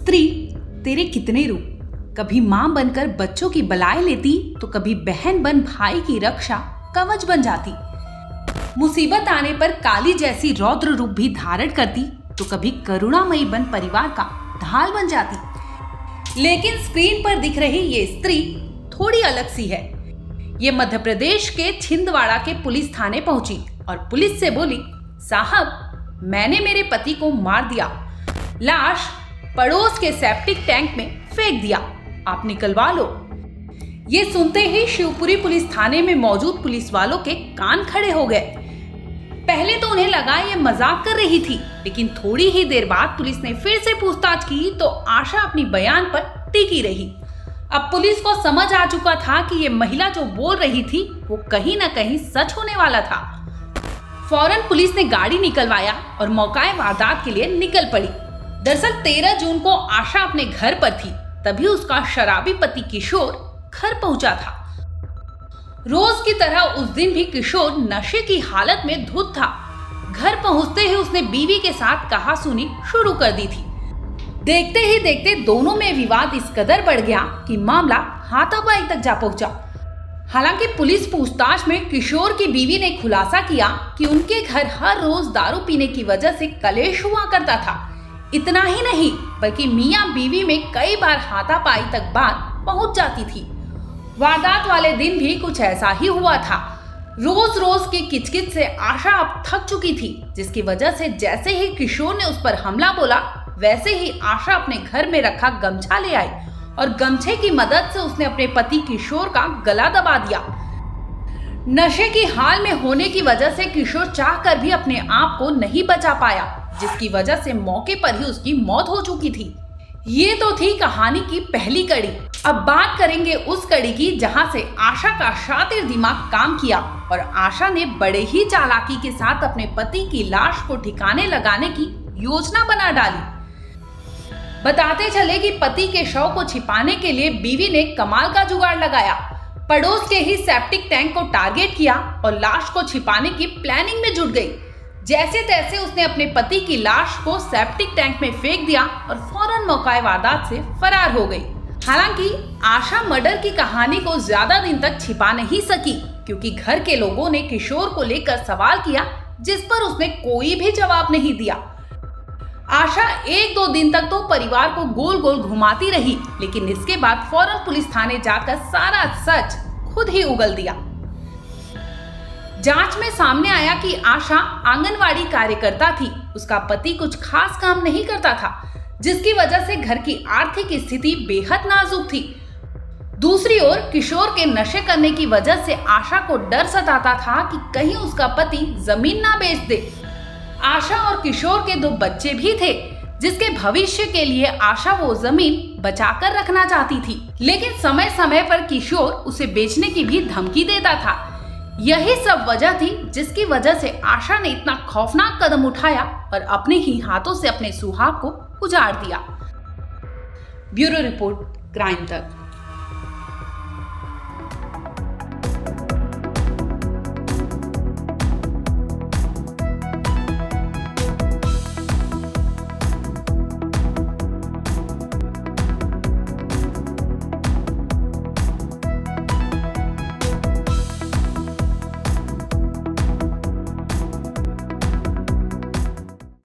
स्त्री तेरे कितने रूप, कभी मां बनकर बच्चों की बलाएं लेती तो कभी बहन बन भाई की रक्षा कवच बन जाती। मुसीबत आने पर काली जैसी रौद्र रूप भी धारण करती तो कभी करुणामयी बन परिवार का ढाल बन जाती। लेकिन स्क्रीन पर दिख रही ये स्त्री थोड़ी अलग सी है। ये मध्य प्रदेश के छिंदवाड़ा के पुलिस थाने पहुंची और पुलिस से बोली, साहब मैंने मेरे पति को मार दिया, लाश पड़ोस के सेप्टिक टैंक में फेंक दिया, आप निकलवा लो। ये सुनते ही शिवपुरी पुलिस थाने में मौजूद पुलिस वालों के कान खड़े हो गए। पहले तो उन्हें लगा ये मजाक कर रही थी, लेकिन थोड़ी ही देर बाद पुलिस ने फिर से पूछताछ की तो आशा अपनी बयान पर टिकी रही। अब पुलिस को समझ आ चुका था कि ये महिला जो बोल रही थी वो कहीं ना कहीं सच होने वाला था। फौरन पुलिस ने गाड़ी निकलवाया और मौकाए वारदात के लिए निकल पड़ी। दरअसल 13 जून को आशा अपने घर पर थी, तभी उसका शराबी पति किशोर घर पहुंचा था। रोज की तरह उस दिन भी किशोर नशे की हालत में धुत था। घर पहुंचते ही उसने बीवी के साथ कहासुनी शुरू कर दी थी। देखते ही देखते दोनों में विवाद इस कदर बढ़ गया कि मामला हाथापाई तक जा पहुंचा। हालांकि पुलिस पूछताछ में किशोर की बीवी ने खुलासा किया कि उनके घर हर रोज दारू पीने की वजह से कलेश हुआ करता था। इतना ही नहीं बल्कि मियां बीवी में कई बार हाथापाई तक बात पहुंच जाती थी। वारदात वाले दिन भी कुछ ऐसा ही हुआ था। रोज रोज की किचकिच से आशा अब थक चुकी थी, जिसकी वजह से जैसे ही किशोर ने उस पर हमला बोला वैसे ही आशा अपने घर में रखा गमछा ले आई और गमछे की मदद से उसने अपने पति किशोर का गला दबा दिया। नशे की हाल में होने की वजह से किशोर चाहकर भी अपने आप को नहीं बचा पाया, जिसकी वजह से मौके पर ही उसकी मौत हो चुकी थी। ये तो थी कहानी की पहली कड़ी। अब बात करेंगे उस कड़ी की जहां से आशा का शातिर दिमाग काम किया और आशा ने बड़े ही चालाकी के साथ अपने पति की लाश को ठिकाने लगाने की योजना बना डाली। बताते चले कि पति के शव को छिपाने के लिए बीवी ने कमाल का जुगाड़ लगाया। पड़ोस के ही सेप्टिक टैंक को टारगेट किया और लाश को छिपाने की प्लानिंग में जुट गई। जैसे तैसे उसने अपने पति की लाश को सेप्टिक टैंक में फेंक दिया और फौरन मौकाए वारदात से फरार हो गई। हालांकि आशा मर्डर की कहानी को ज्यादा दिन तक छिपा नहीं सकी, क्योंकि घर के लोगों ने किशोर को लेकर सवाल किया, जिस पर उसने कोई भी जवाब नहीं दिया। आशा 1-2 दिन तक तो परिवार को गोल गोल घुमाती रही, लेकिन इसके बाद फौरन पुलिस थाने जाकर सारा सच खुद ही उगल दिया। जांच में सामने आया कि आशा आंगनवाड़ी कार्यकर्ता थी। उसका पति कुछ खास काम नहीं करता था, जिसकी वजह से घर की आर्थिक स्थिति बेहद नाजुक थी। दूसरी ओर किशोर के नशे करने की वजह से आशा को डर सताता था कि कहीं उसका पति जमीन ना बेच दे। आशा और किशोर के 2 बच्चे भी थे, जिसके भविष्य के लिए आशा वो जमीन बचाकर रखना चाहती थी, लेकिन समय समय पर किशोर उसे बेचने की भी धमकी देता था। यही सब वजह थी जिसकी वजह से आशा ने इतना खौफनाक कदम उठाया और अपने ही हाथों से अपने सुहाग को उजाड़ दिया। ब्यूरो रिपोर्ट, क्राइम तक।